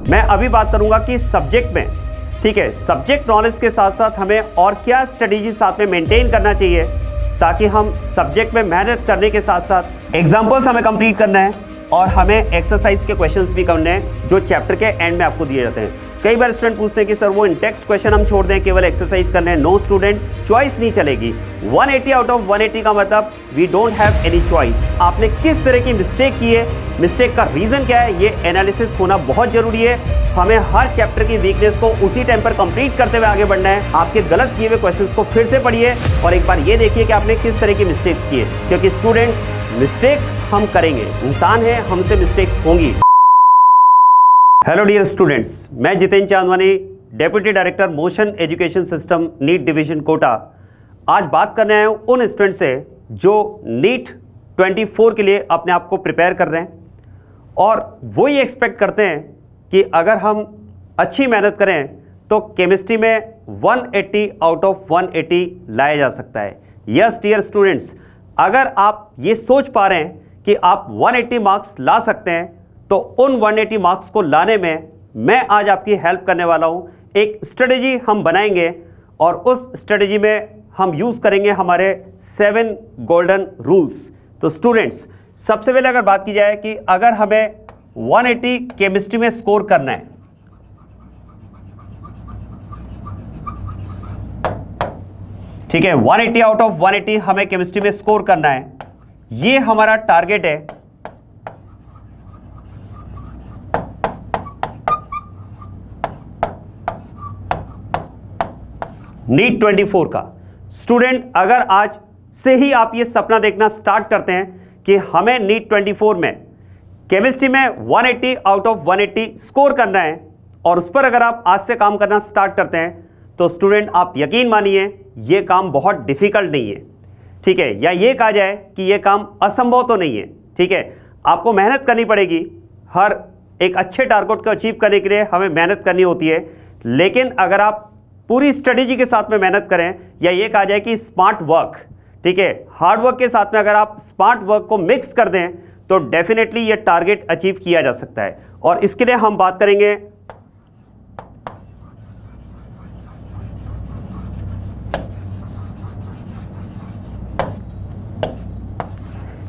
मैं अभी बात करूंगा कि सब्जेक्ट में, ठीक है, सब्जेक्ट नॉलेज के साथ साथ हमें और क्या स्ट्रेटेजी साथ में मेंटेन करना चाहिए ताकि हम सब्जेक्ट में मेहनत करने के साथ साथ एग्जाम्पल्स हमें कंप्लीट करना है और हमें एक्सरसाइज के क्वेश्चंस भी करने हैं जो चैप्टर के एंड में आपको दिए जाते हैं। कई बार स्टूडेंट पूछते हैं कि सर वो इन टेक्स्ट क्वेश्चन हम छोड़ दें, केवल एक्सरसाइज करने हैं। नो स्टूडेंट, चॉइस नहीं चलेगी। 180 आउट ऑफ 180 का मतलब we don't have any choice. आपने किस तरह की मिस्टेक की है, मिस्टेक का रीजन क्या है, ये एनालिसिस होना बहुत जरूरी है। हमें हर चैप्टर की वीकनेस को उसी टाइम पर कंप्लीट करते हुए आगे बढ़ना है। आपके गलत किए हुए क्वेश्चंस को फिर से पढ़िए और एक बार ये देखिए कि आपने किस तरह की मिस्टेक्स की है, क्योंकि स्टूडेंट मिस्टेक हम करेंगे, इंसान है, हमसे मिस्टेक्स होंगी। हेलो डियर स्टूडेंट्स, मैं Jitendra Chandwani, deputy director Motion Education system NEET division Kota. आज बात करने आए हूँ उन स्टूडेंट से जो नीट 24 के लिए अपने आप को प्रिपेयर कर रहे हैं और वो ये एक्सपेक्ट करते हैं कि अगर हम अच्छी मेहनत करें तो केमिस्ट्री में 180 आउट ऑफ 180 लाया जा सकता है। यस डियर स्टूडेंट्स, अगर आप ये सोच पा रहे हैं कि आप 180 मार्क्स ला सकते हैं तो उन 180 मार्क्स को लाने में मैं आज आपकी हेल्प करने वाला हूं। एक स्ट्रेटेजी हम बनाएंगे और उस स्ट्रेटेजी में हम यूज़ करेंगे हमारे 7 गोल्डन रूल्स। तो स्टूडेंट्स, सबसे पहले अगर बात की जाए कि अगर हमें 180 केमिस्ट्री में स्कोर करना है, ठीक है, 180 आउट ऑफ 180 हमें केमिस्ट्री में स्कोर करना है, ये हमारा टारगेट है। नीट 24 का स्टूडेंट, अगर आज से ही आप ये सपना देखना स्टार्ट करते हैं कि हमें नीट 24 में केमिस्ट्री में 180 आउट ऑफ 180 स्कोर करना है और उस पर अगर आप आज से काम करना स्टार्ट करते हैं तो स्टूडेंट आप यकीन मानिए ये काम बहुत डिफिकल्ट नहीं है, ठीक है, या ये कहा जाए कि ये काम असंभव तो नहीं है, ठीक है। आपको मेहनत करनी पड़ेगी, हर एक अच्छे टारगेट को अचीव करने के लिए हमें मेहनत करनी होती है, लेकिन अगर आप पूरी स्ट्रेटेजी के साथ में मेहनत करें, या ये कहा जाए कि स्मार्ट वर्क, ठीक है, हार्ड वर्क के साथ में अगर आप स्मार्ट वर्क को मिक्स कर दें तो डेफिनेटली ये टारगेट अचीव किया जा सकता है। और इसके लिए हम बात करेंगे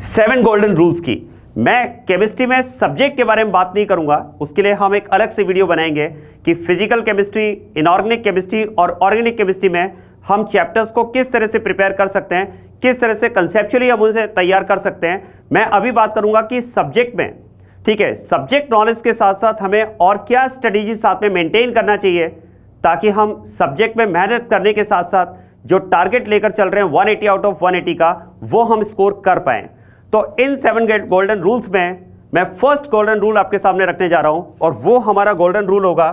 सेवन गोल्डन रूल्स की। मैं केमिस्ट्री में सब्जेक्ट के बारे में बात नहीं करूंगा, उसके लिए हम एक अलग से वीडियो बनाएंगे कि फिजिकल केमिस्ट्री, इनऑर्गेनिक केमिस्ट्री और ऑर्गेनिक केमिस्ट्री में हम चैप्टर्स को किस तरह से प्रिपेयर कर सकते हैं, किस तरह से कंसेप्चुअली हम उसे तैयार कर सकते हैं। मैं अभी बात करूंगा कि सब्जेक्ट में, ठीक है, सब्जेक्ट नॉलेज के साथ साथ हमें और क्या स्ट्रेटेजी साथ में मेंटेन करना चाहिए ताकि हम सब्जेक्ट में मेहनत करने के साथ साथ जो टारगेट लेकर चल रहे हैं 180 आउट ऑफ 180 का, वो हम स्कोर कर पाएं। तो इन 7 गोल्डन रूल्स में मैं फर्स्ट गोल्डन रूल आपके सामने रखने जा रहा हूं और वो हमारा गोल्डन रूल होगा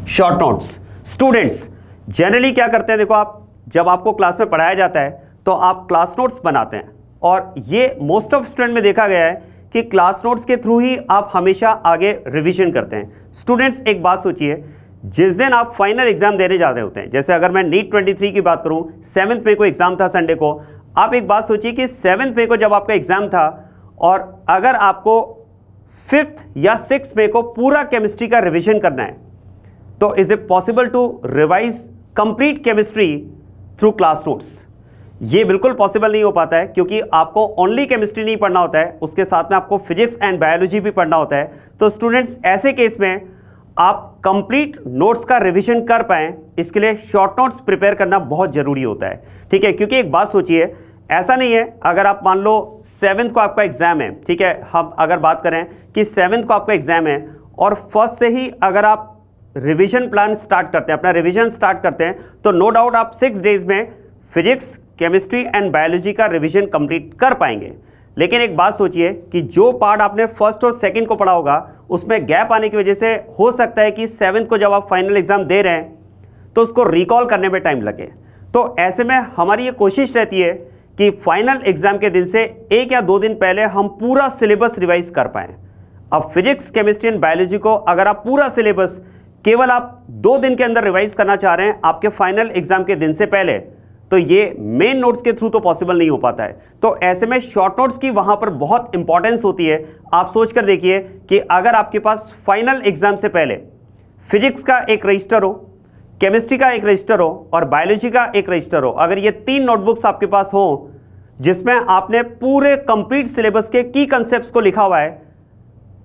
शॉर्ट नोट्स। स्टूडेंट्स जनरली क्या करते हैं, देखो, आप जब आपको क्लास में पढ़ाया जाता है तो आप क्लास नोट्स बनाते हैं और ये मोस्ट ऑफ स्टूडेंट में देखा गया है कि क्लास नोट्स के थ्रू ही आप हमेशा आगे रिवीजन करते हैं। स्टूडेंट्स एक बात सोचिए, जिस दिन आप फाइनल एग्जाम देने जा रहे होते हैं, जैसे अगर मैं नीट 23 की बात करूं, 7 मई को एग्जाम था संडे को, आप एक बात सोचिए कि 7 मई को जब आपका एग्जाम था और अगर आपको 5 या 6 मई को पूरा केमिस्ट्री का रिविजन करना है तो is it possible to revise complete chemistry through class notes? ये बिल्कुल पॉसिबल नहीं हो पाता है, क्योंकि आपको ओनली केमिस्ट्री नहीं पढ़ना होता है, उसके साथ में आपको फिजिक्स एंड बायोलॉजी भी पढ़ना होता है। तो स्टूडेंट्स ऐसे केस में आप कंप्लीट नोट्स का रिवीजन कर पाएं, इसके लिए शॉर्ट नोट्स प्रिपेयर करना बहुत जरूरी होता है, ठीक है। क्योंकि एक बात सोचिए, ऐसा नहीं है अगर आप मान लो 7th को आपका एग्जाम है, ठीक है, हम अगर बात करें कि 7th को आपका एग्जाम है और फर्स्ट से ही अगर आप रिवीजन प्लान स्टार्ट करते हैं, अपना रिवीजन स्टार्ट करते हैं, तो नो डाउट आप 6 डेज में फिजिक्स, केमिस्ट्री एंड बायोलॉजी का रिवीजन कंप्लीट कर पाएंगे। लेकिन एक बात सोचिए कि जो पार्ट आपने फर्स्ट और सेकंड को पढ़ा होगा उसमें गैप आने की वजह से हो सकता है कि 7th को जब आप फाइनल एग्जाम दे रहे हैं तो उसको रिकॉल करने में टाइम लगे। तो ऐसे में हमारी ये कोशिश रहती है कि फाइनल एग्जाम के दिन से 1 या 2 दिन पहले हम पूरा सिलेबस रिवाइज कर पाएं। अब फिजिक्स, केमिस्ट्री एंड बायोलॉजी को अगर आप पूरा सिलेबस केवल आप 2 दिन के अंदर रिवाइज करना चाह रहे हैं आपके फाइनल एग्जाम के दिन से पहले, तो ये मेन नोट्स के थ्रू तो पॉसिबल नहीं हो पाता है। तो ऐसे में शॉर्ट नोट्स की वहां पर बहुत इंपॉर्टेंस होती है। आप सोच कर देखिए कि अगर आपके पास फाइनल एग्जाम से पहले फिजिक्स का एक रजिस्टर हो, केमिस्ट्री का एक रजिस्टर हो और बायोलॉजी का एक रजिस्टर हो, अगर ये 3 नोटबुक्स आपके पास हो जिसमें आपने पूरे कंप्लीट सिलेबस के की कंसेप्ट्स को लिखा हुआ है,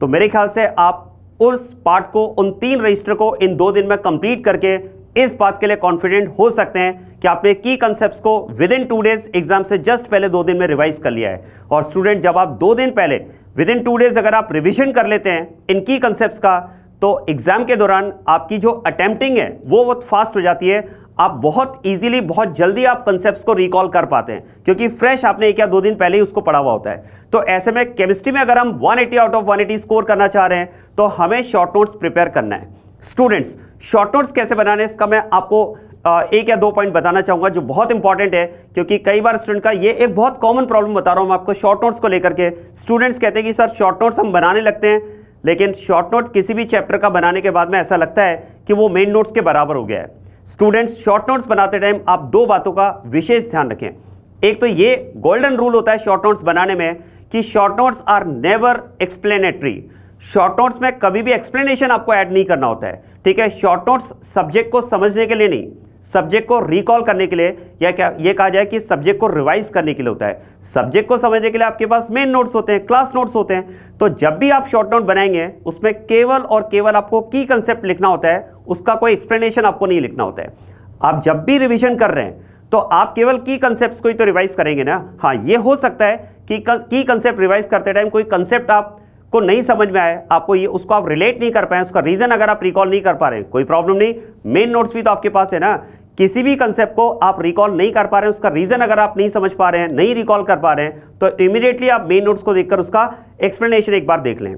तो मेरे ख्याल से आप उस पार्ट को, उन 3 रजिस्टर को इन 2 दिन में कंप्लीट करके इस बात के लिए कॉन्फिडेंट हो सकते हैं कि आपने की कंसेप्ट्स को विद इन 2 डेज एग्जाम से जस्ट पहले 2 दिन में रिवाइज कर लिया है। और स्टूडेंट, जब आप 2 दिन पहले विद इन 2 डेज अगर आप रिविजन कर लेते हैं इन की कंसेप्ट्स का, तो एग्जाम के दौरान आपकी जो अटेम्प्टिंग है वो बहुत फास्ट हो जाती है। आप बहुत इजीली, बहुत जल्दी आप कंसेप्ट्स को रिकॉल कर पाते हैं क्योंकि फ्रेश आपने 1 या 2 दिन पहले ही उसको पढ़ा हुआ होता है। तो ऐसे में केमिस्ट्री में अगर हम 180 आउट ऑफ 180 स्कोर करना चाह रहे हैं तो हमें शॉर्ट नोट्स प्रिपेयर करना है। स्टूडेंट्स, शॉर्ट नोट्स कैसे बनाने, इसका मैं आपको 1 या 2 पॉइंट बताना चाहूंगा जो बहुत इंपॉर्टेंट है, क्योंकि कई बार स्टूडेंट का ये एक बहुत कॉमन प्रॉब्लम बता रहा हूं मैं आपको शॉर्ट नोट्स को लेकर के। स्टूडेंट्स कहते हैं कि सर शॉर्ट नोट्स हम बनाने लगते हैं, लेकिन शॉर्ट नोट किसी भी चैप्टर का बनाने के बाद में ऐसा लगता है कि वो मेन नोट्स के बराबर हो गया है। स्टूडेंट्स, शॉर्ट नोट्स बनाते टाइम आप 2 बातों का विशेष ध्यान रखें। एक तो ये गोल्डन रूल होता है शॉर्ट नोट्स बनाने में कि short notes are never explanatory. Short notes में कभी भी एक्सप्लेनेशन आपको ऐड नहीं करना होता है, ठीक है। शॉर्ट नोट्स सब्जेक्ट को समझने के लिए नहीं, सब्जेक्ट को रिकॉल करने के लिए, या क्या ये कहा जाए कि सब्जेक्ट को रिवाइज करने के लिए होता है। सब्जेक्ट को समझने के लिए आपके पास मेन नोट्स होते हैं, क्लास नोट्स होते हैं। तो जब भी आप शॉर्ट नोट बनाएंगे उसमें केवल और केवल आपको की कंसेप्ट लिखना होता है, उसका कोई एक्सप्लेनेशन आपको नहीं लिखना होता है। आप जब भी रिवीजन कर रहे हैं तो आप केवल की कंसेप्ट को ही तो रिवाइज करेंगे ना। हाँ, ये हो सकता है कि की कंसेप्ट रिवाइज करते टाइम कोई कंसेप्ट आपको नहीं समझ में आए, आपको ये उसको आप रिलेट नहीं कर पाए, उसका रीजन अगर आप रिकॉल नहीं कर पा रहे हैं, कोई प्रॉब्लम नहीं। मेन नोट्स भी तो आपके पास है ना। किसी भी कंसेप्ट को आप रिकॉल नहीं कर पा रहे हैं, उसका रीजन अगर आप नहीं समझ पा रहे हैं, नहीं रिकॉल कर पा रहे हैं, तो इमीडिएटली आप मेन नोट्स को देखकर उसका एक्सप्लेनेशन एक बार देख लें।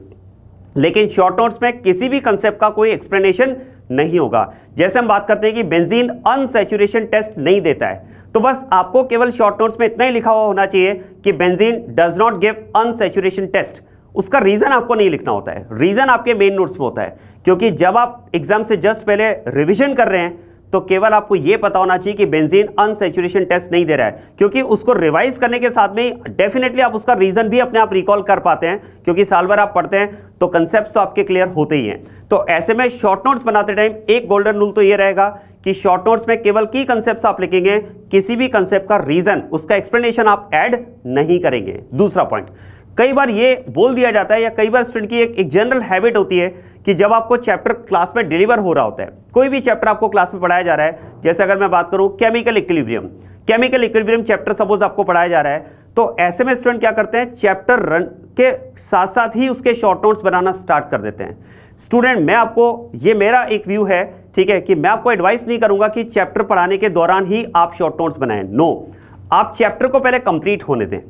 लेकिन शॉर्ट नोट्स में किसी भी कंसेप्ट का कोई एक्सप्लेनेशन नहीं होगा। जैसे हम बात करते हैं कि बेंजीन अनसैचुरेशन टेस्ट नहीं देता है, तो बस आपको केवल शॉर्ट नोट्स में इतना ही लिखा हुआ होना चाहिए कि benzene does not give unsaturation test. उसका रीजन आपको नहीं लिखना होता है, रीजन आपके मेन नोट्स में होता है। क्योंकि जब आप एग्जाम से जस्ट पहले रिवीजन कर रहे हैं तो केवल आपको यह पता होना चाहिए कि बेंजीन अनसैचुरेशन टेस्ट नहीं दे रहा है, क्योंकि उसको रिवाइज करने के साथ में डेफिनेटली आप उसका रीजन भी अपने आप रिकॉल कर पाते हैं, क्योंकि साल भर आप पढ़ते हैं तो कंसेप्ट तो आपके क्लियर होते ही हैं। तो ऐसे में शॉर्ट नोट्स बनाते टाइम एक गोल्डन रूल तो ये रहेगा कि शॉर्ट नोट्स में केवल की कंसेप्ट्स आप लिखेंगे, किसी भी कंसेप्ट का रीजन, उसका एक्सप्लेनेशन आप ऐड नहीं करेंगे। दूसरा पॉइंट, कई बार ये बोल दिया जाता है या कई बार स्टूडेंट की एक जनरल हैबिट होती है कि जब आपको चैप्टर क्लास में डिलीवर हो रहा होता है, कोई भी चैप्टर आपको क्लास में पढ़ाया जा रहा है, जैसे अगर मैं बात करूं केमिकल इक्विलिब्रियम चैप्टर सपोज आपको पढ़ाया जा रहा है, तो ऐसे में स्टूडेंट क्या करते हैं, चैप्टर रन के साथ साथ ही उसके शॉर्ट नोट्स बनाना स्टार्ट कर देते हैं। स्टूडेंट, मैं आपको, ये मेरा एक व्यू है, ठीक है, कि मैं आपको एडवाइस नहीं करूंगा कि चैप्टर पढ़ाने के दौरान ही आप शॉर्ट नोट्स बनाएं। नो, आप चैप्टर को पहले कंप्लीट होने दें।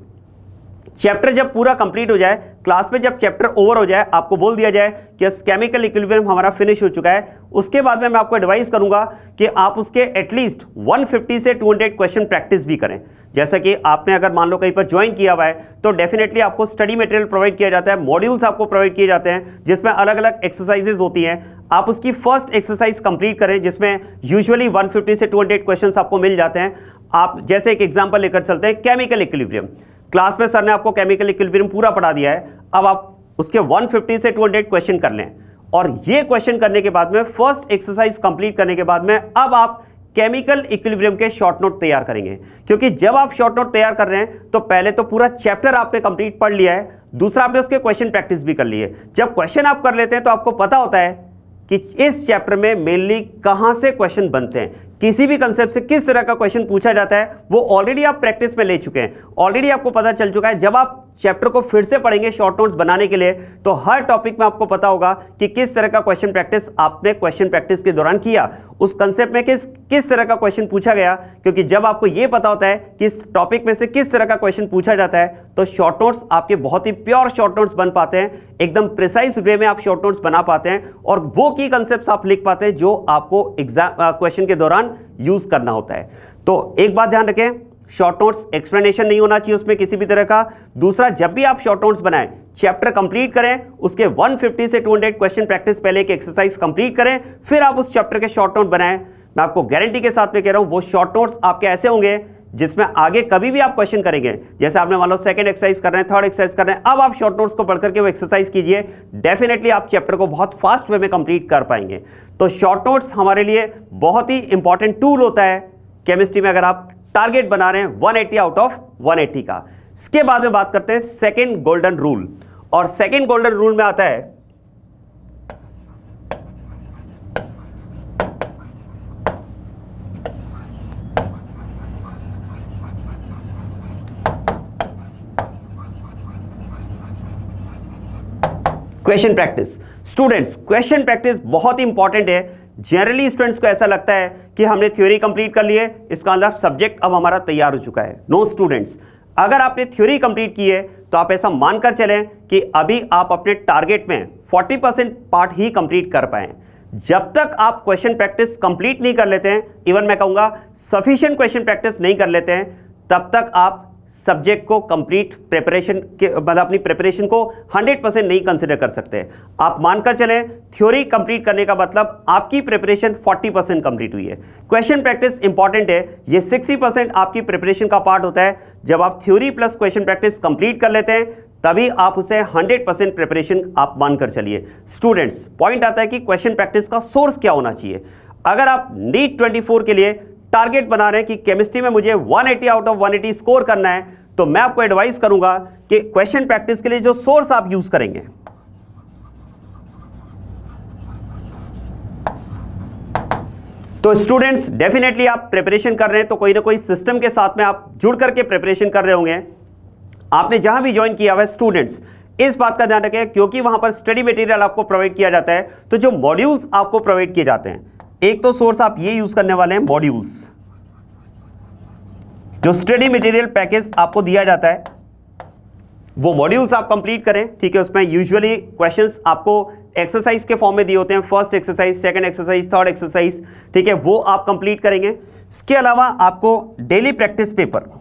चैप्टर जब पूरा कंप्लीट हो जाए, क्लास में जब चैप्टर ओवर हो जाए, आपको बोल दिया जाए कि केमिकल इक्विलिब्रियम हमारा फिनिश हो चुका है, उसके बाद में मैं आपको एडवाइस करूंगा कि आप उसके एटलीस्ट 150 से 200 क्वेश्चन प्रैक्टिस भी करें। जैसा कि आपने अगर मान लो कहीं पर ज्वाइन किया हुआ है तो डेफिनेटली आपको स्टडी मटेरियल प्रोवाइड किया जाता है, मॉड्यूल्स आपको प्रोवाइड किए जाते हैं जिसमें अलग अलग एक्सरसाइजेज होती हैं। आप उसकी फर्स्ट एक्सरसाइज कंप्लीट करें जिसमें यूजुअली 150 से 200 क्वेश्चंस आपको मिल जाते हैं। आप जैसे एक एग्जांपल लेकर चलते हैं, केमिकल इक्विलिब्रियम। क्लास में सर ने आपको केमिकल इक्विलिब्रियम पूरा पढ़ा दिया है, अब आप उसके 150 से 200 क्वेश्चन कर लें, और ये क्वेश्चन करने के बाद में, फर्स्ट एक्सरसाइज कंप्लीट करने के बाद में, अब आप केमिकल इक्विलिब्रियम के शॉर्ट नोट तैयार करेंगे। क्योंकि जब आप शॉर्ट नोट तैयार कर रहे हैं तो पहले तो पूरा चैप्टर आपने कंप्लीट पढ़ लिया है, दूसरा आपने उसके क्वेश्चन प्रैक्टिस भी कर ली है। जब क्वेश्चन आप कर लेते हैं तो आपको पता होता है कि इस चैप्टर में मेनली कहां से क्वेश्चन बनते हैं, किसी भी कंसेप्ट से किस तरह का क्वेश्चन पूछा जाता है, वो ऑलरेडी आप प्रैक्टिस में ले चुके हैं, ऑलरेडी आपको पता चल चुका है। जब आप चैप्टर को फिर से पढ़ेंगे शॉर्ट नोट्स बनाने के लिए तो हर टॉपिक में आपको पता होगा कि किस तरह का क्वेश्चन प्रैक्टिस आपने क्वेश्चन प्रैक्टिस के दौरान किया, उस कंसेप्ट में किस तरह का क्वेश्चन पूछा गया। क्योंकि जब आपको यह पता होता है कि इस टॉपिक में से किस तरह का क्वेश्चन पूछा जाता है तो शॉर्ट नोट्स आपके बहुत ही प्योर शॉर्ट नोट्स बन पाते हैं, एकदम प्रिसाइज वे में आप शॉर्ट नोट्स बना पाते हैं और वो की कंसेप्ट आप लिख पाते हैं जो आपको एग्जाम क्वेश्चन के दौरान यूज करना होता है। तो एक बात ध्यान रखें, शॉर्ट नोट्स एक्सप्लेनेशन नहीं होना चाहिए उसमें किसी भी तरह का। दूसरा, जब भी आप शॉर्ट नोट्स बनाएं, चैप्टर कंप्लीट करें, उसके 150 से 200 क्वेश्चन प्रैक्टिस पहले एक एक्सरसाइज कंप्लीट करें, फिर आप उस चैप्टर के शॉर्ट नोट बनाएं। मैं आपको गारंटी के साथ में कह रहा हूं वो शॉर्ट नोट्स आपके ऐसे होंगे जिसमें आगे कभी भी आप क्वेश्चन करेंगे, जैसे आपने मान लो सेकंड एक्सरसाइज कर रहे हैं, थर्ड एक्सरसाइज कर रहे हैं, अब आप शॉर्ट नोट्स को पढ़ करके वो एक्सरसाइज कीजिए, डेफिनेटली आप चैप्टर को बहुत फास्ट वे में कंप्लीट कर पाएंगे। तो शॉर्ट नोट्स हमारे लिए बहुत ही इंपॉर्टेंट टूल होता है केमिस्ट्री में, अगर आप टारगेट बना रहे हैं 180 आउट ऑफ 180 का। इसके बाद में बात करते हैं सेकेंड गोल्डन रूल, और सेकेंड गोल्डन रूल में आता है question practice. Students, question practice बहुत ही इंपॉर्टेंट है। जनरली स्टूडेंट्स को ऐसा लगता है कि हमने थ्योरी कंप्लीट कर ली है, इसका मतलब सब्जेक्ट अब हमारा तैयार हो चुका है। नो स्टूडेंट्स, अगर आपने थ्योरी कंप्लीट की है तो आप ऐसा मानकर चलें कि अभी आप अपने टारगेट में 40% पार्ट ही कंप्लीट कर पाए। जब तक आप क्वेश्चन प्रैक्टिस कंप्लीट नहीं कर लेते हैं, इवन मैं कहूंगा सफिशिएंट क्वेश्चन प्रैक्टिस नहीं कर लेते हैं, तब तक आप सब्जेक्ट को कंप्लीट प्रिपरेशन के मतलब अपनी प्रिपरेशन को 100% नहीं कंसीडर कर सकते। आप मानकर चलें थ्योरी कंप्लीट करने का मतलब आपकी प्रिपरेशन 40% कंप्लीट हुई है। क्वेश्चन प्रैक्टिस इंपॉर्टेंट है, ये 60% आपकी प्रिपरेशन का पार्ट होता है। जब आप theory plus question practice complete कर लेते हैं तभी आप उसे 100% प्रिपरेशन आप मानकर चलिए। स्टूडेंट्स, पॉइंट आता है कि क्वेश्चन प्रैक्टिस का सोर्स क्या होना चाहिए। अगर आप नीट 24 के लिए टारगेट बना रहे हैं कि केमिस्ट्री में मुझे 180 आउट ऑफ 180 स्कोर करना है, तो मैं आपको एडवाइस करूंगा कि क्वेश्चन प्रैक्टिस के लिए जो सोर्स आप यूज करेंगे, तो स्टूडेंट्स डेफिनेटली आप प्रिपरेशन कर रहे हैं तो कोई ना कोई सिस्टम के साथ में आप जुड़ करके प्रिपरेशन कर रहे होंगे। आपने जहां भी ज्वाइन किया हुआ है, स्टूडेंट्स इस बात का ध्यान रखें क्योंकि वहां पर स्टडी मटेरियल आपको प्रोवाइड किया जाता है, तो जो मॉड्यूल्स आपको प्रोवाइड किए जाते हैं, एक तो सोर्स आप ये यूज करने वाले हैं मॉड्यूल्स, जो स्टडी मटेरियल पैकेज आपको दिया जाता है वो मॉड्यूल्स आप कंप्लीट करें। ठीक है, उसमें यूजुअली क्वेश्चंस आपको एक्सरसाइज के फॉर्म में दिए होते हैं, first exercise, second exercise, third exercise, ठीक है, वो आप कंप्लीट करेंगे। इसके अलावा आपको डेली प्रैक्टिस पेपर,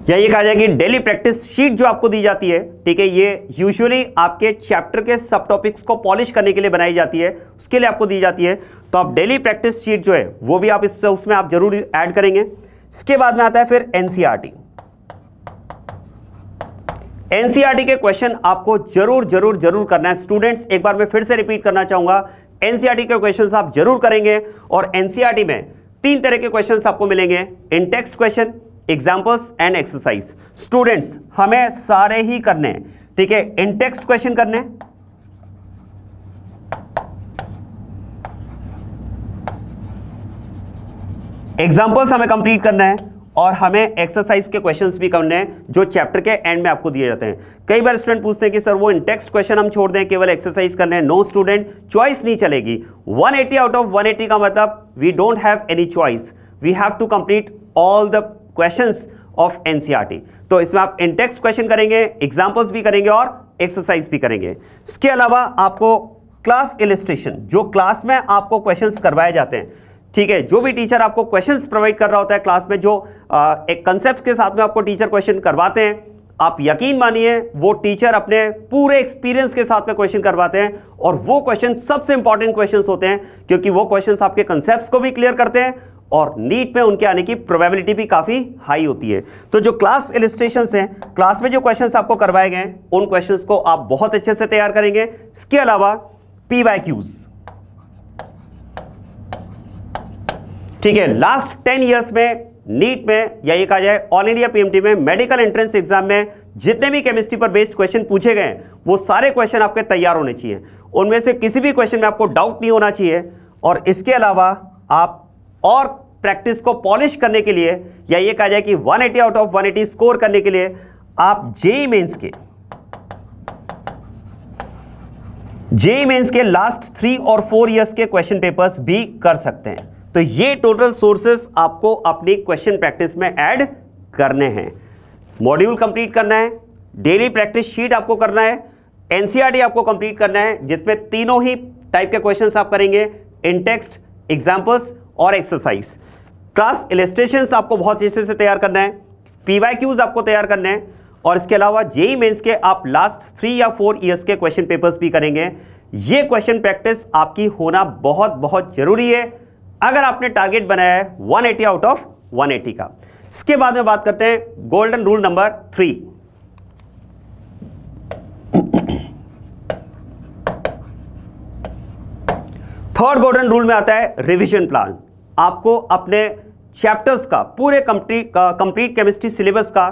या ये कहा जाए कि डेली प्रैक्टिस शीट जो आपको दी जाती है, ठीक है, ये यूजुअली आपके चैप्टर के सब टॉपिक्स को पॉलिश करने के लिए बनाई जाती है, उसके लिए आपको दी जाती है। तो आप डेली प्रैक्टिस शीट जो है वो भी आप उसमें आप जरूर ऐड करेंगे। इसके बाद में आता है फिर एनसीईआरटी। एनसीईआरटी के क्वेश्चन आपको जरूर जरूर जरूर करना है। स्टूडेंट्स, एक बार मैं फिर से रिपीट करना चाहूंगा, एनसीईआरटी के क्वेश्चन आप जरूर करेंगे। और एनसीईआरटी में 3 तरह के क्वेश्चन आपको मिलेंगे, in text question, examples and exercise. Students, हमें सारे ही करने हैं, ठीक है, इन टेक्स्ट क्वेश्चन करने हैं, एग्जाम्पल्स हमें कंप्लीट करना है, और हमें एक्सरसाइज के क्वेश्चंस भी करने हैं जो चैप्टर के एंड में आपको दिए जाते हैं। कई बार स्टूडेंट पूछते हैं कि सर वो इन टेक्स्ट क्वेश्चन हम छोड़ दें, केवल एक्सरसाइज करने हैं। नो स्टूडेंट, चॉइस नहीं चलेगी। 180 आउट ऑफ 180 का मतलब we don't have any choice, we have to complete all the questions of NCERT. तो इसमें आप इन टेक्स्ट क्वेश्चन करेंगे, एग्जांपल्स भी करेंगे और एक्सरसाइज भी करेंगे। इसके अलावा आपको क्लास इलस्ट्रेशन, जो क्लास में आपको क्वेश्चंस करवाए जाते हैं, ठीक है, जो भी टीचर आपको क्वेश्चंस प्रोवाइड कर रहा होता है क्लास में, जो एक कंसेप्ट के साथ में आपको टीचर क्वेश्चन करवाते हैं, आप यकीन मानिए वो टीचर अपने पूरे एक्सपीरियंस के साथ में क्वेश्चन करवाते हैं, और वो क्वेश्चन सबसे इंपॉर्टेंट क्वेश्चंस होते हैं क्योंकि वो क्वेश्चंस आपके कंसेप्ट्स को भी क्लियर करते हैं और नीट में उनके आने की प्रोबेबिलिटी भी काफी हाई होती है। तो जो क्लास इलस्ट्रेशंस हैं, क्लास में जो क्वेश्चंस आपको करवाए गए हैं, उन क्वेश्चंस को आप बहुत अच्छे से तैयार करेंगे। इसके अलावा PYQs, ठीक है, लास्ट 10 ईयर्स में नीट में, या ये कहा जाए ऑल इंडिया PMT में, मेडिकल एंट्रेंस एग्जाम में जितने भी केमिस्ट्री पर बेस्ड क्वेश्चन पूछे गए वो सारे क्वेश्चन आपके तैयार होने चाहिए, उनमें से किसी भी क्वेश्चन में आपको डाउट नहीं होना चाहिए। और इसके अलावा आप और प्रैक्टिस को पॉलिश करने के लिए, या ये कहा जाए कि 180 आउट ऑफ 180 स्कोर करने के लिए आप जेईई मेंस के लास्ट 3 और 4 इयर्स के क्वेश्चन पेपर्स भी कर सकते हैं। तो ये टोटल सोर्सेस आपको अपनी क्वेश्चन प्रैक्टिस में ऐड करने हैं। मॉड्यूल कंप्लीट करना है, डेली प्रैक्टिस शीट आपको करना है, एनसीईआरटी आपको कंप्लीट करना है, जिसमें तीनों ही टाइप के क्वेश्चंस आप करेंगे, इन टेक्स्ट, एग्जाम्पल्स और एक्सरसाइज। क्लास इलस्ट्रेशंस आपको बहुत अच्छे से तैयार करना है, पीवाईक्यूज आपको तैयार करने हैं, और इसके अलावा जेईई मेंस के आप लास्ट 3 या 4 ईयर्स के क्वेश्चन पेपर्स भी करेंगे। ये क्वेश्चन प्रैक्टिस आपकी होना बहुत बहुत जरूरी है अगर आपने टारगेट बनाया है 180 आउट ऑफ 180 का। इसके बाद में बात करते हैं golden rule number 3। Third golden rule में आता है रिवीजन प्लान। आपको अपने चैप्टर्स का, पूरे कंप्लीट केमिस्ट्री सिलेबस का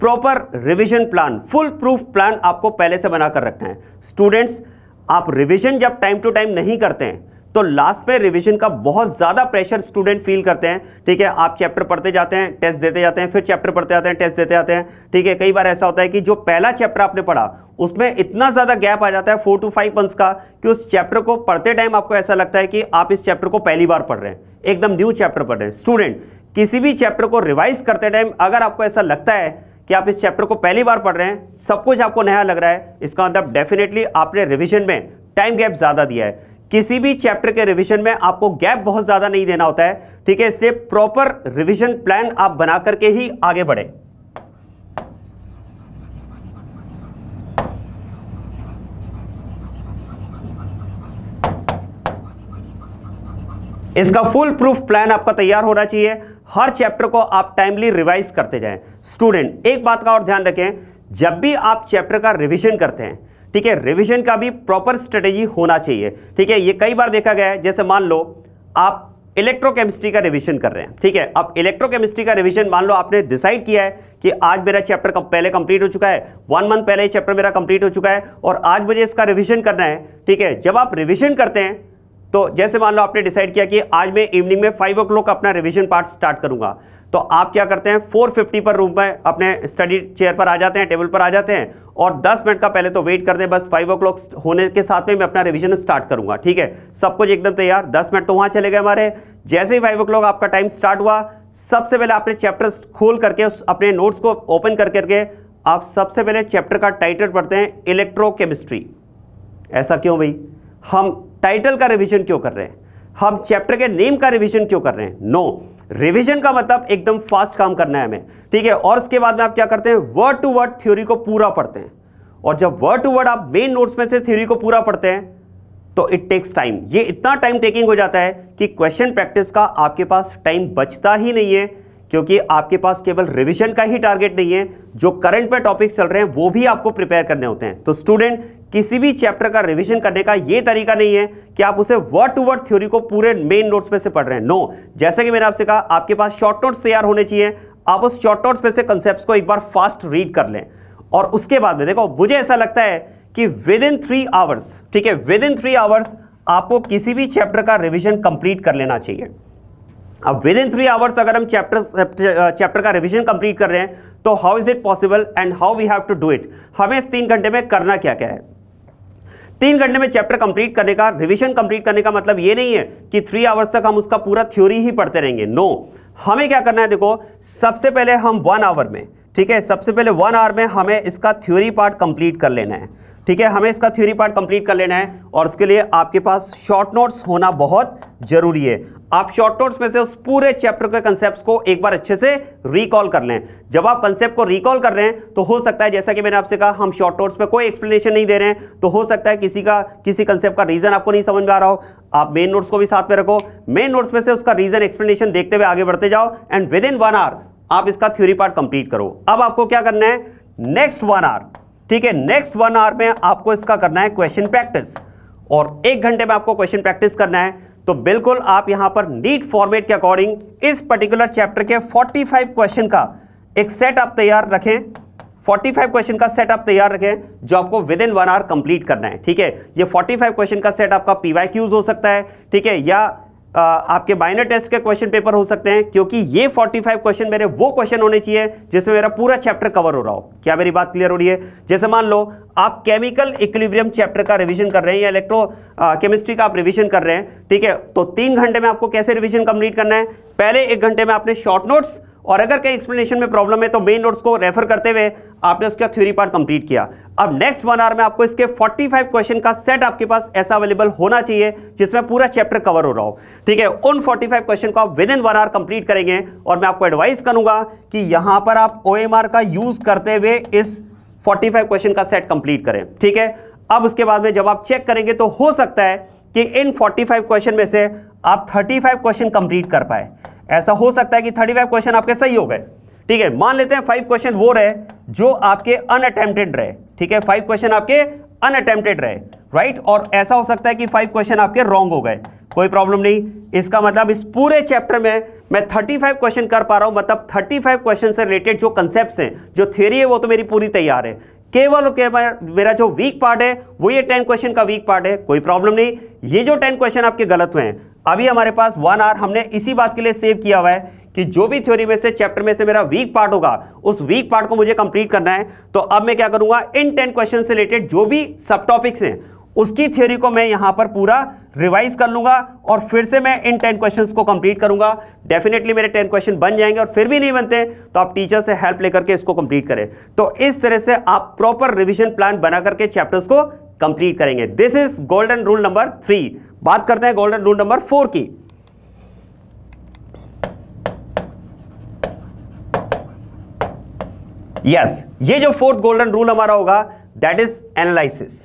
proper revision plan, full proof plan आपको पहले से बनाकर रखना है। स्टूडेंट्स, आप रिवीजन जब टाइम टू टाइम नहीं करते हैं तो लास्ट में रिवीजन का बहुत ज्यादा प्रेशर स्टूडेंट फील करते हैं। ठीक है, आप चैप्टर पढ़ते जाते हैं, टेस्ट देते जाते हैं, फिर चैप्टर पढ़ते जाते हैं, टेस्ट देते जाते हैं। ठीक है, कई बार ऐसा होता है कि जो पहला चैप्टर आपने पढ़ा उसमें इतना ज्यादा गैप आ जाता है 4 to 5 मंथ्स का कि उस चैप्टर को पढ़ते टाइम आपको ऐसा लगता है कि आप इस चैप्टर को पहली बार पढ़ रहे हैं, एकदम न्यू चैप्टर पढ़ रहे हैं। स्टूडेंट, किसी भी चैप्टर को रिवाइज करते टाइम अगर आपको ऐसा लगता है कि आप इस चैप्टर को पहली बार पढ़ रहे हैं, सब कुछ आपको नया लग रहा है, इसका मतलब डेफिनेटली आपने रिवीजन में टाइम गैप ज्यादा दिया है। किसी भी चैप्टर के रिवीजन में आपको गैप बहुत ज्यादा नहीं देना होता है। ठीक है, इसलिए प्रॉपर रिवीजन प्लान आप बना करके ही आगे बढ़े। इसका फुल प्रूफ प्लान आपका तैयार होना चाहिए। हर चैप्टर को आप टाइमली रिवाइज करते जाएं। स्टूडेंट, एक बात का और ध्यान रखें, जब भी आप चैप्टर का रिवीजन करते हैं, ठीक है, रिवीजन का भी प्रॉपर स्ट्रेटेजी होना चाहिए। ठीक है, ये कई बार देखा गया है, जैसे मान लो आप इलेक्ट्रोकेमिस्ट्री का रिवीजन कर रहे हैं। ठीक है, अब इलेक्ट्रोकेमिस्ट्री का रिवीजन मान लो आपने डिसाइड किया है कि आज मेरा चैप्टर पहले कंप्लीट हो चुका है, 1 मंथ पहले चैप्टर मेरा कंप्लीट हो चुका है और आज मुझे इसका रिवीजन करना है। ठीक है, जब आप रिवीजन करते हैं तो जैसे मान लो आपने डिसाइड किया कि आज मैं इवनिंग में 5 o'clock अपना रिवीजन पार्ट स्टार्ट करूंगा, तो आप क्या करते हैं, 4:50 पर रूम में अपने स्टडी चेयर पर आ जाते हैं, टेबल पर आ जाते हैं और 10 मिनट का पहले तो वेट करते हैं, बस 5 o'clock होने के साथ में मैं अपना रिवीजन स्टार्ट करूंगा। ठीक है, सब कुछ एकदम तैयार, 10 मिनट तो वहां चले गए हमारे। जैसे ही 5 o'clock आपका टाइम स्टार्ट हुआ, सबसे पहले आपने चैप्टर्स खोल करके अपने नोट्स को ओपन कर करके आप सबसे पहले चैप्टर का टाइटल पढ़ते हैं, इलेक्ट्रोकेमिस्ट्री। ऐसा क्यों भाई? हम टाइटल का रिवीजन क्यों कर रहे हैं? हम चैप्टर के नेम का रिवीजन क्यों कर रहे हैं? नो, रिवीजन का मतलब एकदम फास्ट काम करना है हमें। ठीक है, और उसके बाद में आप क्या करते हैं, वर्ड टू वर्ड थ्योरी को पूरा पढ़ते हैं। और जब वर्ड टू वर्ड आप मेन नोट्स में से थ्योरी को पूरा पढ़ते हैं तो इट टेक्स टाइम। ये इतना टाइम टेकिंग हो जाता है कि क्वेश्चन प्रैक्टिस का आपके पास टाइम बचता ही नहीं है, क्योंकि आपके पास केवल रिवीजन का ही टारगेट नहीं है, जो करंट में टॉपिक चल रहे हैं वो भी आपको प्रिपेयर करने होते हैं। तो स्टूडेंट, किसी भी चैप्टर का रिवीजन करने का ये तरीका नहीं है कि आप उसे वर्ड टू वर्ड थ्योरी को पूरे मेन नोट्स में से पढ़ रहे हैं। नो, जैसे कि मैंने आपसे कहा, आपके पास शॉर्ट नोट्स तैयार होने चाहिए। आप उस शॉर्ट नोट्स में से कंसेप्ट्स को एक बार फास्ट रीड कर लें और उसके बाद में देखो, मुझे ऐसा लगता है कि विद इन 3 आवर्स, ठीक है, विद इन 3 आवर्स आपको किसी भी चैप्टर का रिवीजन कंप्लीट कर लेना चाहिए। अब विद इन 3 आवर्स अगर हम चैप्टर का रिवीजन कंप्लीट कर रहे हैं तो how is it possible and how we have to do it? हमें इस 3 घंटे में करना क्या क्या है? 3 घंटे में चैप्टर कंप्लीट करने का, रिवीजन कंप्लीट करने का मतलब ये नहीं है कि 3 आवर्स तक हम उसका पूरा थ्योरी ही पढ़ते रहेंगे। नो, हमें क्या करना है, देखो, सबसे पहले हम 1 आवर में, ठीक है, सबसे पहले 1 आवर में हमें इसका थ्योरी पार्ट कंप्लीट कर लेना है। ठीक है, हमें इसका थ्योरी पार्ट कंप्लीट कर लेना है और उसके लिए आपके पास शॉर्ट नोट्स होना बहुत जरूरी है। आप शॉर्ट नोट्स में से उस पूरे चैप्टर के कंसेप्ट्स को एक बार अच्छे से रिकॉल कर लें। जब आप कंसेप्ट को रिकॉल कर रहे हैं तो हो सकता है, जैसा कि मैंने आपसे कहा, हम शॉर्ट नोट्स में कोई एक्सप्लेनेशन नहीं दे रहे हैं, तो हो सकता है किसी कंसेप्ट का रीजन आपको नहीं समझ में आ रहा हो। आप मेन नोट्स को भी साथ में रखो, मेन नोट्स में से उसका रीजन एक्सप्लेनेशन देखते हुए आगे बढ़ते जाओ एंड विद इन 1 आवर आप इसका थ्योरी पार्ट कंप्लीट करो। अब आपको क्या करना है, नेक्स्ट 1 आवर, ठीक है, नेक्स्ट 1 आवर में आपको इसका करना है क्वेश्चन प्रैक्टिस और 1 घंटे में आपको क्वेश्चन प्रैक्टिस करना है। तो बिल्कुल आप यहां पर नीट फॉर्मेट के अकॉर्डिंग इस पर्टिकुलर चैप्टर के 45 क्वेश्चन का एक सेट आप तैयार रखें, 45 क्वेश्चन का सेट आप तैयार रखें जो आपको विद इन 1 आवर कंप्लीट करना है। ठीक है, ये 45 क्वेश्चन का सेट आपका पीवाईक्यूज हो सकता है, ठीक है, या आपके माइनर टेस्ट के क्वेश्चन पेपर हो सकते हैं, क्योंकि ये 45 क्वेश्चन मेरे वो क्वेश्चन होने चाहिए जिसमें मेरा पूरा चैप्टर कवर हो रहा हो। क्या मेरी बात क्लियर हो रही है? जैसे मान लो आप केमिकल इक्विलिब्रियम चैप्टर का रिवीजन कर रहे हैं या इलेक्ट्रो केमिस्ट्री का आप रिवीजन कर रहे हैं, ठीक है, तो 3 घंटे में आपको कैसे रिवीजन कंप्लीट करना है? पहले 1 घंटे में आपने शॉर्ट नोट्स और अगर कहीं एक्सप्लेनेशन में प्रॉब्लम है तो मेन नोट्स को रेफर करते हुए आपने उसका थ्योरी पार्ट कंप्लीट किया। अब नेक्स्ट 1 आवर में आपको इसके 45 क्वेश्चन का सेट आपके पास ऐसा अवेलेबल होना चाहिए जिसमें पूरा चैप्टर कवर हो रहा हो, ठीक है। उन 45 क्वेश्चन को आप विद इन 1 आवर कंप्लीट करेंगे और मैं आपको एडवाइस करूंगा कि यहां पर आप OMR का यूज करते हुए इस 45 क्वेश्चन का सेट कंप्लीट करें, ठीक है। अब उसके बाद में जब आप चेक करेंगे तो हो सकता है कि इन 45 क्वेश्चन में से आप 35 क्वेश्चन कंप्लीट कर पाए। ऐसा हो सकता है कि 35 क्वेश्चन आपके सही हो गए, ठीक है। मान लेते हैं 5 क्वेश्चन वो रहे जो आपके अनअटेम्प्टेड रहे, ठीक है। 5 क्वेश्चन आपके अनअटेम्प्टेड रहे, राइट। और ऐसा हो सकता है कि 5 क्वेश्चन आपके रॉन्ग हो गए, कोई प्रॉब्लम नहीं। इसका मतलब इस पूरे चैप्टर में मैं 35 क्वेश्चन कर पा रहा हूं, मतलब 35 क्वेश्चन से रिलेटेड जो कंसेप्ट्स हैं, जो थ्योरी है, वो तो मेरी पूरी तैयार है। केवल मेरा जो वीक पार्ट है वो ये 10 क्वेश्चन का वीक पार्ट है, कोई प्रॉब्लम नहीं। ये जो 10 क्वेश्चन आपके गलत हुए हैं, अभी हमारे पास 1 आवर हमने इसी बात के लिए सेव किया हुआ है कि जो भी थ्योरी में से चैप्टर में से मेरा वीक पार्ट होगा उस वीक पार्ट को मुझे कंप्लीट करना है। तो अब मैं क्या करूंगा, इन 10 क्वेश्चन से रिलेटेड जो भी सब टॉपिक्स हैं उसकी थ्योरी को मैं यहां पर पूरा रिवाइज कर लूंगा और फिर से मैं इन 10 क्वेश्चंस को कंप्लीट करूंगा। डेफिनेटली मेरे 10 क्वेश्चन बन जाएंगे और फिर भी नहीं बनते तो आप टीचर से हेल्प लेकर के इसको कंप्लीट करें। तो इस तरह से आप प्रॉपर रिवीजन प्लान बना करके चैप्टर्स को कंप्लीट करेंगे। This is golden rule number 3। बात करते हैं गोल्डन रूल नंबर 4 की। यस, ये जो 4th गोल्डन रूल हमारा होगा दैट इज एनालिसिस।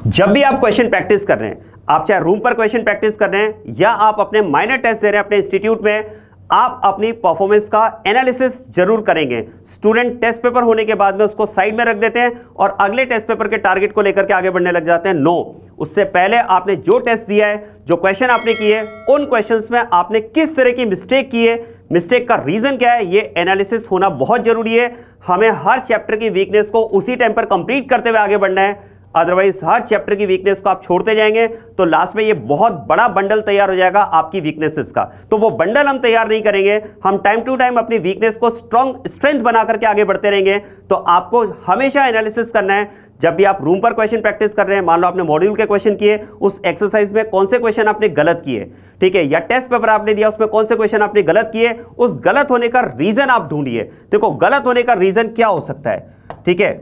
जब भी आप क्वेश्चन प्रैक्टिस कर रहे हैं, आप चाहे रूम पर क्वेश्चन प्रैक्टिस कर रहे हैं या आप अपने माइनर टेस्ट दे रहे हैं अपने इंस्टीट्यूट में, आप अपनी परफॉर्मेंस का एनालिसिस जरूर करेंगे। स्टूडेंट टेस्ट पेपर होने के बाद में उसको साइड में रख देते हैं और अगले टेस्ट पेपर के टारगेट को लेकर के आगे बढ़ने लग जाते हैं। नो, उससे पहले आपने जो टेस्ट दिया है, जो क्वेश्चन आपने किए, उन क्वेश्चंस में आपने किस तरह की मिस्टेक की है, मिस्टेक का रीजन क्या है, ये एनालिसिस होना बहुत जरूरी है। हमें हर चैप्टर की वीकनेस को उसी टाइम पर कंप्लीट करते हुए आगे बढ़ना है, अदरवाइज हर चैप्टर की वीकनेस को आप छोड़ते जाएंगे तो लास्ट में ये बहुत बड़ा बंडल तैयार हो जाएगा आपकी वीकनेसेस का। तो वो बंडल हम तैयार नहीं करेंगे, हम टाइम टू टाइम अपनी वीकनेस को स्ट्रेंथ बना करके आगे बढ़ते रहेंगे। तो आपको हमेशा एनालिसिस करना है। जब भी आप रूम पर क्वेश्चन प्रैक्टिस कर रहे हैं, मान लो आपने मॉड्यूल के क्वेश्चन किए, उस एक्सरसाइज में कौन से क्वेश्चन आपने गलत किए, ठीक है, या टेस्ट पेपर आपने दिया उसमें कौन से क्वेश्चन आपने गलत किए, उस गलत होने का रीजन आप ढूंढिए। देखो, गलत होने का रीजन क्या हो सकता है, ठीक है,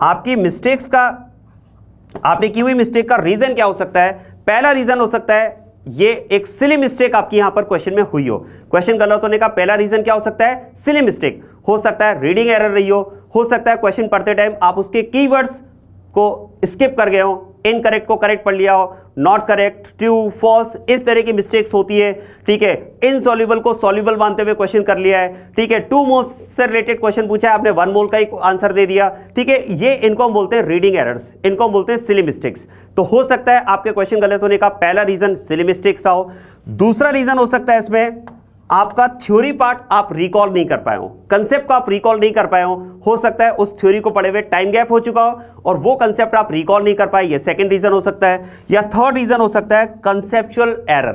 आपकी मिस्टेक्स का, आपने की हुई मिस्टेक का रीजन क्या हो सकता है। पहला रीजन हो सकता है ये एक सिली मिस्टेक आपकी यहां पर क्वेश्चन में हुई हो। क्वेश्चन गलत होने का पहला रीजन क्या हो सकता है, सिली मिस्टेक हो सकता है, रीडिंग एरर रही हो सकता है क्वेश्चन पढ़ते टाइम आप उसके कीवर्ड्स को स्किप कर गए हो, इनकरेक्ट को करेक्ट पढ़ लिया हो, नॉट करेक्ट, ट्रू, फॉल्स, इस तरह की मिस्टेक्स होती है, ठीक है। इनसॉल्युबल को सॉल्युबल मानते हुए क्वेश्चन कर लिया है, ठीक है। 2 मोल से रिलेटेड क्वेश्चन पूछा है, आपने 1 मोल का ही आंसर दे दिया, ठीक है। ये इनको हम बोलते हैं रीडिंग एरर्स, इनको हम बोलते हैं सिली मिस्टेक्स। तो हो सकता है आपके क्वेश्चन गलत होने का पहला रीजन सिली मिस्टेक्स का हो। दूसरा रीजन हो सकता है इसमें आपका थ्योरी पार्ट आप रिकॉल नहीं कर पाए हो, कंसेप्ट को आप रिकॉल नहीं कर पाए हो सकता है उस थ्योरी को पढ़े हुए टाइम गैप हो चुका हो और वो कंसेप्ट आप रिकॉल नहीं कर पाए, ये सेकंड रीजन हो सकता है। या थर्ड रीजन हो सकता है कंसेप्चुअल एरर,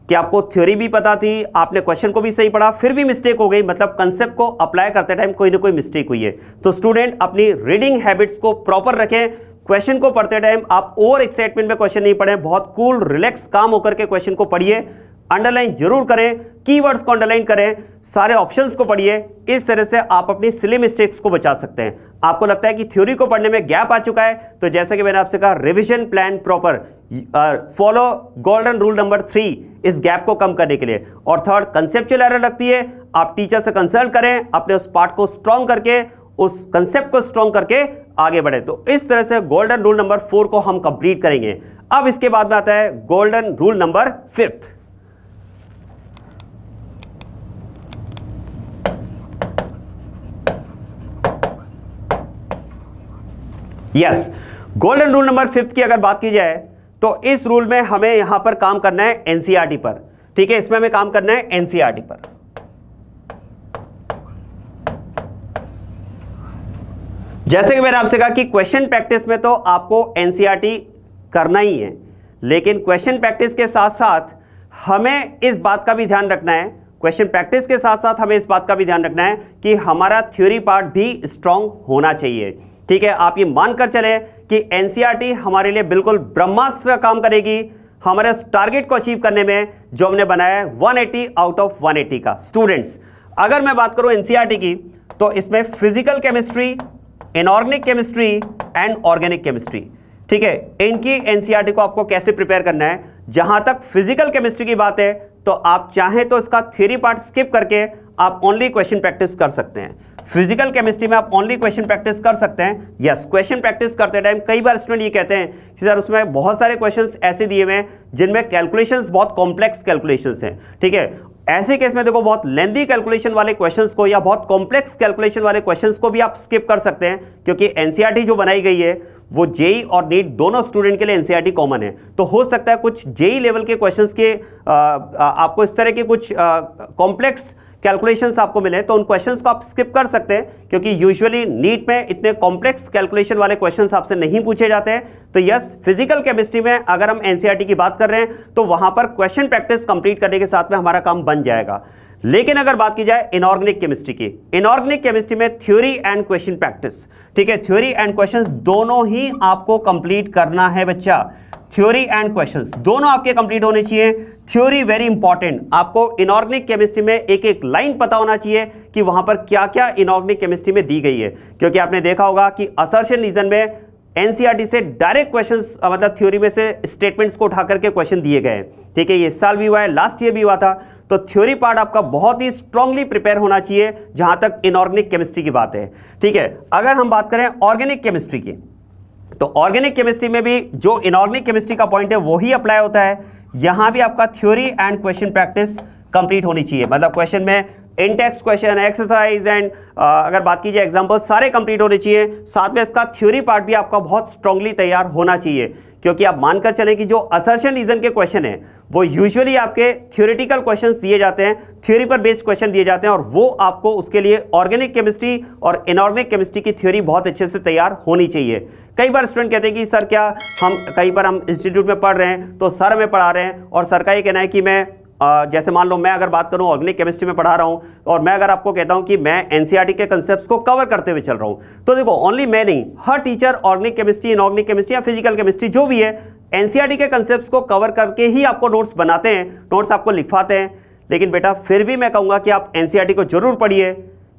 कि आपको थ्योरी भी पता थी, आपने क्वेश्चन को भी सही पढ़ा, फिर भी मिस्टेक हो गई, मतलब कंसेप्ट को अप्लाई करते टाइम कोई ना कोई मिस्टेक हुई है। तो स्टूडेंट अपनी रीडिंग हैबिट्स को प्रॉपर रखें, क्वेश्चन को पढ़ते टाइम आप ओवर एक्साइटमेंट में क्वेश्चन नहीं पढ़ें, बहुत कूल रिलैक्स काम होकर के क्वेश्चन को पढ़िए, अंडरलाइन जरूर करें, कीवर्ड्स को अंडरलाइन करें, सारे ऑप्शंस को पढ़िए। इस तरह से आप अपनी सिली मिस्टेक्स को बचा सकते हैं। आपको लगता है कि थ्योरी को पढ़ने में गैप आ चुका है, तो जैसे कि मैंने आपसे कहा, revision plan proper, follow golden rule number 3 इस गैप को कम करने के लिए। और थर्ड, कंसेप्चुअल एरर लगती है, आप टीचर से कंसल्ट करें, अपने उस पार्ट को स्ट्रॉन्ग करके, उस कंसेप्ट को स्ट्रॉन्ग करके आगे बढ़े। तो इस तरह से गोल्डन रूल नंबर 4 को हम कंप्लीट करेंगे। अब इसके बाद में आता है golden rule number 5। Yes, golden rule number 5 की अगर बात की जाए तो इस रूल में हमें यहां पर काम करना है एनसीईआरटी पर, ठीक है, इसमें हमें काम करना है एनसीईआरटी पर। जैसे कि मैंने आपसे कहा कि क्वेश्चन प्रैक्टिस में तो आपको एनसीईआरटी करना ही है, लेकिन क्वेश्चन प्रैक्टिस के साथ साथ हमें इस बात का भी ध्यान रखना है, क्वेश्चन प्रैक्टिस के साथ साथ हमें इस बात का भी ध्यान रखना है कि हमारा थ्योरी पार्ट भी स्ट्रांग होना चाहिए, ठीक है, आप ये मानकर चले कि एनसीईआरटी हमारे लिए बिल्कुल ब्रह्मास्त्र का काम करेगी हमारे उस टारगेट को अचीव करने में जो हमने बनाया है 180 आउट ऑफ 180 का। स्टूडेंट्स, अगर मैं बात करूं एनसीईआरटी की, तो इसमें physical chemistry, inorganic chemistry and organic chemistry, ठीक है, इनकी एनसीईआरटी को आपको कैसे प्रिपेयर करना है। जहां तक फिजिकल केमिस्ट्री की बात है तो आप चाहें तो इसका थ्योरी पार्ट स्किप करके आप ओनली क्वेश्चन प्रैक्टिस कर सकते हैं। फिजिकल केमिस्ट्री में आप ओनली क्वेश्चन प्रैक्टिस कर सकते हैं। यस, क्वेश्चन प्रैक्टिस करते टाइम कई बार स्टूडेंट ये कहते हैं कि सर उसमें बहुत सारे क्वेश्चंस ऐसे दिए हुए हैं जिनमें कैलकुलेशंस बहुत कॉम्प्लेक्स कैलकुलेशंस हैं, ठीक है। ऐसे केस में देखो बहुत लेंथी कैलकुलेशन वाले क्वेश्चंस को या बहुत कॉम्प्लेक्स कैलकुलेशन वाले क्वेश्चंस को भी आप स्किप कर सकते हैं, क्योंकि एनसीईआरटी जो बनाई गई है वो जेई और नीट दोनों स्टूडेंट के लिए एनसीईआरटी कॉमन है। तो हो सकता है कुछ जेई लेवल के क्वेश्चंस के आपको इस तरह के कुछ कॉम्प्लेक्स कैलकुलेशंस आपको मिले तो उन क्वेश्चंस को आप स्किप कर सकते हैं, क्योंकि यूजुअली नीट में इतने कॉम्प्लेक्स कैलकुलेशन वाले क्वेश्चंस आपसे नहीं पूछे जाते हैं। तो यस, फिजिकल केमिस्ट्री में अगर हम एनसीईआरटी की बात कर रहे हैं तो वहां पर क्वेश्चन प्रैक्टिस कंप्लीट करने के साथ में हमारा काम बन जाएगा। लेकिन अगर बात की जाए इनऑर्गेनिक केमिस्ट्री की, इनऑर्गेनिक केमिस्ट्री में थ्योरी एंड क्वेश्चन प्रैक्टिस, ठीक है, थ्योरी एंड क्वेश्चंस दोनों ही आपको कंप्लीट करना है बच्चा। थ्योरी एंड क्वेश्चंस दोनों आपके कंप्लीट होने चाहिए। थ्योरी वेरी इंपॉर्टेंट, आपको इनऑर्गेनिक केमिस्ट्री में एक एक लाइन पता होना चाहिए कि वहां पर क्या क्या इनऑर्गेनिक केमिस्ट्री में दी गई है, क्योंकि आपने देखा होगा कि असर्शन रीजन में एनसीईआरटी से डायरेक्ट क्वेश्चंस मतलब थ्योरी में से स्टेटमेंट्स को उठा करके क्वेश्चन दिए गए, ठीक है। ये साल भी हुआ है, लास्ट ईयर भी हुआ था। तो थ्योरी पार्ट आपका बहुत ही स्ट्रांगली प्रिपेयर होना चाहिए जहां तक इनऑर्गेनिक केमिस्ट्री की बात है, ठीक है। अगर हम बात करें ऑर्गेनिक केमिस्ट्री की, तो ऑर्गेनिक केमिस्ट्री में भी जो इनऑर्गेनिक केमिस्ट्री का पॉइंट है वो ही अप्लाई होता है। यहां भी आपका theory and question practice complete होनी चाहिए, मतलब क्वेश्चन में इन टेक्स्ट क्वेश्चन, एक्सरसाइज एंड अगर बात की जाए एग्जांपल सारे कंप्लीट होने चाहिए। साथ में इसका थ्योरी पार्ट भी आपका बहुत स्ट्रांगली तैयार होना चाहिए, क्योंकि आप मानकर चलें कि जो असर्शन रीजन के क्वेश्चन है वो यूजुअली आपके थ्योरेटिकल क्वेश्चंस दिए जाते हैं, थ्योरी पर बेस्ड क्वेश्चन दिए जाते हैं, और वो आपको उसके लिए ऑर्गेनिक केमिस्ट्री और इनऑर्गेनिक केमिस्ट्री की थ्योरी बहुत अच्छे से तैयार होनी चाहिए। कई बार स्टूडेंट कहते हैं कि सर क्या हम कई बार हम इंस्टीट्यूट में पढ़ रहे हैं तो सर हमें पढ़ा रहे हैं और सर का ये कहना है कि मैं जैसे मान लो मैं अगर बात करूं ऑर्गेनिक केमिस्ट्री में पढ़ा रहा हूं और मैं अगर आपको कहता हूं कि मैं एनसीईआरटी के कांसेप्ट्स को कवर करते हुए चल रहा हूं, तो देखो ओनली मैं नहीं, हर teacher organic chemistry, inorganic chemistry या फिजिकल केमिस्ट्री जो भी है एनसीईआरटी के कांसेप्ट्स को कवर करके ही आपको नोट्स बनाते हैं, नोट्स आपको लिखवाते हैं। लेकिन बेटा फिर भी मैं कहूंगा कि आप एनसीईआरटी को जरूर पढ़िए,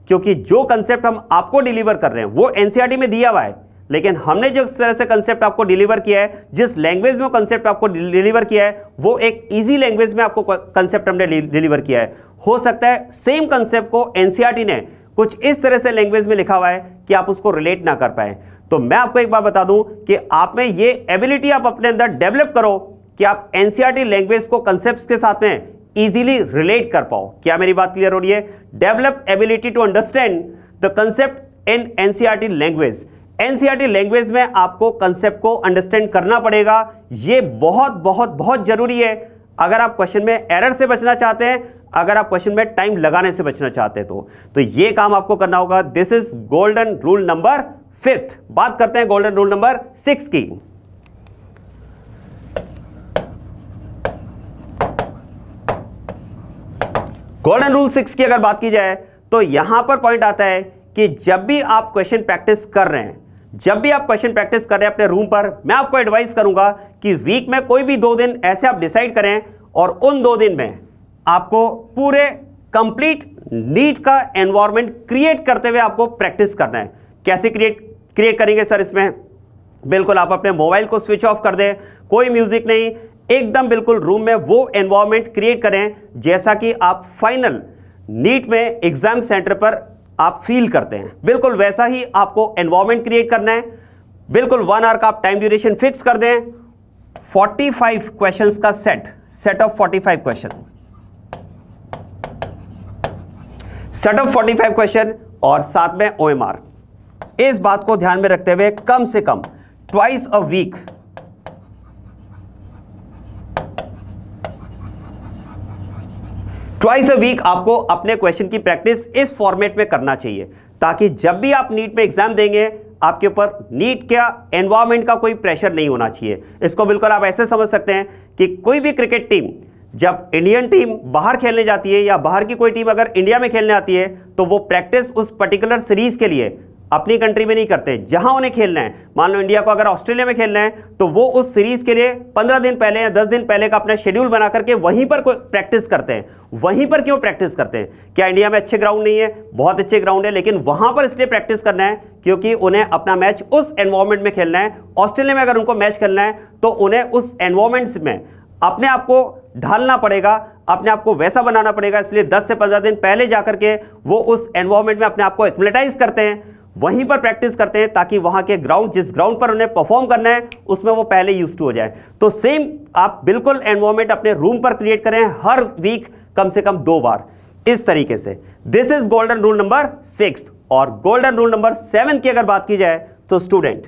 क्योंकि जो कंसेप्ट हम आपको डिलीवर कर रहे हैं वो एनसीईआरटी में दिया हुआ है, लेकिन हमने जिस तरह से कंसेप्ट आपको डिलीवर किया है, जिस लैंग्वेज में कंसेप्ट आपको डिलीवर किया है, वो एक इजी लैंग्वेज में आपको कंसेप्ट हमने डिलीवर किया है। हो सकता है सेम कंसेप्ट को एनसीईआरटी ने कुछ इस तरह से लैंग्वेज में लिखा हुआ है कि आप उसको रिलेट ना कर पाए। तो मैं आपको एक बात बता दूं कि आप में ये एबिलिटी आप अपने अंदर डेवलप करो कि आप एनसीईआरटी लैंग्वेज को कंसेप्ट्स के साथ में इजीली रिलेट कर पाओ। क्या मेरी बात क्लियर हो रही है? Develop ability to understand the concept in NCERT language. NCERT language में आपको कंसेप्ट को अंडरस्टैंड करना पड़ेगा, ये बहुत बहुत बहुत जरूरी है अगर आप क्वेश्चन में एरर से बचना चाहते हैं, अगर आप क्वेश्चन में टाइम लगाने से बचना चाहते हैं तो ये काम आपको करना होगा। This is golden rule number 5। बात करते हैं गोल्डन रूल नंबर 6 की। गोल्डन रूल 6 की अगर बात की जाए तो यहां पर पॉइंट आता है कि जब भी आप क्वेश्चन प्रैक्टिस कर रहे हैं, जब भी आप क्वेश्चन प्रैक्टिस कर रहे हैं अपने रूम पर, मैं आपको एडवाइस करूंगा कि वीक में कोई भी 2 दिन ऐसे आप डिसाइड करें और उन 2 दिन में आपको पूरे कंप्लीट नीट का एनवायरनमेंट क्रिएट करते हुए आपको प्रैक्टिस करना है। कैसे क्रिएट करेंगे सर? इसमें बिल्कुल आप अपने मोबाइल को स्विच ऑफ कर दें, कोई म्यूजिक नहीं, एकदम बिल्कुल रूम में वो एनवायरनमेंट क्रिएट करें जैसा कि आप फाइनल नीट में एग्जाम सेंटर पर आप फील करते हैं, बिल्कुल वैसा ही आपको एनवायरनमेंट क्रिएट करना है। बिल्कुल 1 आवर का आप टाइम ड्यूरेशन फिक्स कर दें। 45 क्वेश्चंस का set of 45 question, set of 45 question और साथ में OMR। इस बात को ध्यान में रखते हुए कम से कम ट्वाइस अ वीक आपको अपने क्वेश्चन की प्रैक्टिस इस फॉर्मेट में करना चाहिए, ताकि जब भी आप नीट में एग्जाम देंगे आपके ऊपर नीट का एनवायरनमेंट का कोई प्रेशर नहीं होना चाहिए। इसको बिल्कुल आप ऐसे समझ सकते हैं कि कोई भी क्रिकेट टीम जब इंडियन टीम बाहर खेलने जाती है या बाहर की कोई टीम अगर इंडिया में खेलने आती है तो वो प्रैक्टिस उस पर्टिकुलर सीरीज के लिए अपनी कंट्री में नहीं करते, जहां उन्हें खेलना है, मान लो इंडिया को अगर ऑस्ट्रेलिया में खेलना है तो वो उस सीरीज के लिए 15 दिन पहले या 10 दिन पहले का अपना शेड्यूल बना करके वहीं पर प्रैक्टिस करते हैं। वहीं पर क्यों प्रैक्टिस करते हैं? क्या इंडिया में अच्छे ग्राउंड नहीं है? बहुत अच्छे ग्राउंड है, लेकिन वहां पर इसलिए प्रैक्टिस करना है क्योंकि उन्हें अपना मैच उस एनवायरमेंट में खेलना है। ऑस्ट्रेलिया में अगर उनको मैच खेलना है तो उन्हें उस एनवायरमेंट में अपने आप को ढालना पड़ेगा, अपने आप को वैसा बनाना पड़ेगा। इसलिए 10 से 15 दिन पहले जाकर के वो उस एनवायरमेंट में अपने आप को एक्लेमेटाइज करते हैं, वहीं पर प्रैक्टिस करते हैं ताकि वहां के ग्राउंड, जिस ग्राउंड पर उन्हें परफॉर्म करना है उसमें वो पहले यूज्ड टू हो जाए। तो सेम आप बिल्कुल एनवायरमेंट अपने रूम पर क्रिएट करें, हर वीक कम से कम 2 बार, इस तरीके से। This is golden rule number 6। और गोल्डन रूल नंबर 7 की अगर बात की जाए तो स्टूडेंट,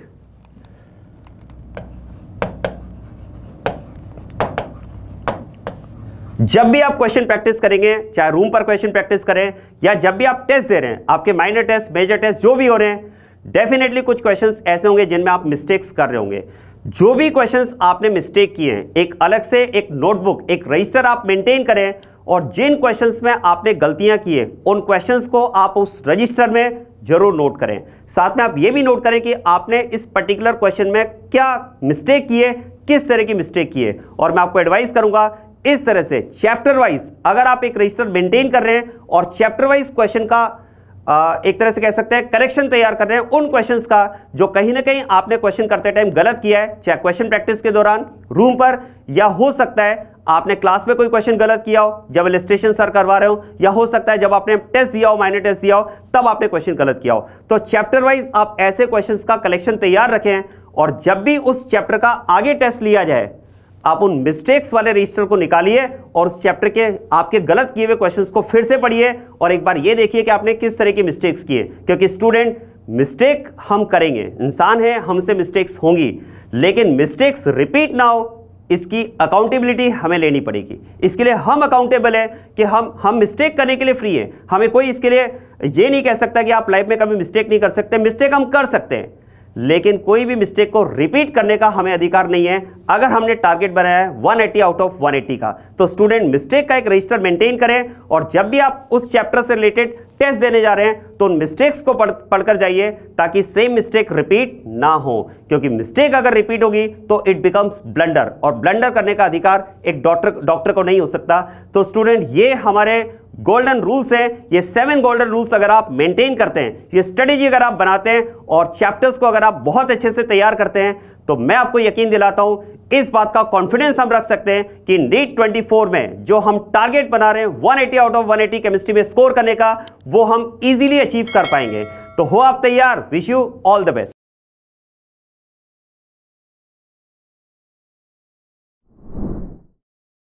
जब भी आप क्वेश्चन प्रैक्टिस करेंगे, चाहे रूम पर क्वेश्चन प्रैक्टिस करें या जब भी आप टेस्ट दे रहे हैं, आपके माइनर टेस्ट, मेजर टेस्ट जो भी हो रहे हैं, डेफिनेटली कुछ क्वेश्चंस ऐसे होंगे जिनमें आप मिस्टेक्स कर रहे होंगे। जो भी क्वेश्चंस आपने मिस्टेक किए हैं, एक अलग से एक नोटबुक, एक रजिस्टर आप मेंटेन करें और जिन क्वेश्चंस में आपने गलतियां की है उन क्वेश्चंस को आप उस रजिस्टर में जरूर नोट करें। साथ में आप ये भी नोट करें कि आपने इस पर्टिकुलर क्वेश्चन में क्या मिस्टेक की है, किस तरह की मिस्टेक की है। और मैं आपको एडवाइस करूंगा इस तरह से चैप्टर वाइज अगर आप एक रजिस्टर मेंटेन कर रहे हैं और चैप्टर वाइज क्वेश्चन का एक तरह से कह सकते हैं कलेक्शन तैयार कर रहे हैं उन क्वेश्चंस का जो कहीं ना कहीं आपने क्वेश्चन करते टाइम गलत किया है, चाहे क्वेश्चन प्रैक्टिस के दौरान रूम पर, या हो सकता है आपने क्लास में कोई क्वेश्चन गलत किया हो जब इलस्ट्रेशन सर करवा रहे हो, या हो सकता है जब आपने टेस्ट दिया हो, माइनर टेस्ट दिया हो, तब आपने क्वेश्चन गलत किया हो। तो चैप्टर वाइज आप ऐसे क्वेश्चंस का कलेक्शन तैयार रखें और जब भी उस चैप्टर का आगे टेस्ट लिया जाए आप उन मिस्टेक्स वाले रजिस्टर को निकालिए और उस चैप्टर के आपके गलत किए हुए क्वेश्चंस को फिर से पढ़िए और एक बार ये देखिए कि आपने किस तरह की मिस्टेक्स किए। क्योंकि स्टूडेंट, मिस्टेक हम करेंगे, इंसान है, हमसे मिस्टेक्स होंगी, लेकिन मिस्टेक्स रिपीट ना हो इसकी अकाउंटेबिलिटी हमें लेनी पड़ेगी। इसके लिए हम अकाउंटेबल है कि हम मिस्टेक करने के लिए फ्री हैं। हमें कोई इसके लिए ये नहीं कह सकता कि आप लाइफ में कभी मिस्टेक नहीं कर सकते। मिस्टेक हम कर सकते हैं, लेकिन कोई भी मिस्टेक को रिपीट करने का हमें अधिकार नहीं है। अगर हमने टारगेट बनाया है 180 आउट ऑफ 180 का, तो स्टूडेंट मिस्टेक का एक रजिस्टर मेंटेन करें और जब भी आप उस चैप्टर से रिलेटेड टेस्ट देने जा रहे हैं तो उन मिस्टेक्स को पढ़कर जाइए ताकि सेम मिस्टेक रिपीट ना हो। क्योंकि मिस्टेक अगर रिपीट होगी तो इट बिकम्स ब्लंडर, और ब्लंडर करने का अधिकार एक डॉक्टर को नहीं हो सकता। तो स्टूडेंट, ये हमारे गोल्डन रूल्स हैं। ये 7 गोल्डन रूल्स अगर आप मेंटेन करते हैं, ये स्ट्रेटेजी अगर आप बनाते हैं और चैप्टर्स को अगर आप बहुत अच्छे से तैयार करते हैं, तो मैं आपको यकीन दिलाता हूं, इस बात का कॉन्फिडेंस हम रख सकते हैं कि नीट 24 में जो हम टारगेट बना रहे हैं 180 आउट ऑफ 180 केमिस्ट्री में स्कोर करने का, वो हम इजीली अचीव कर पाएंगे। तो हो आप तैयार? Wish you all the best.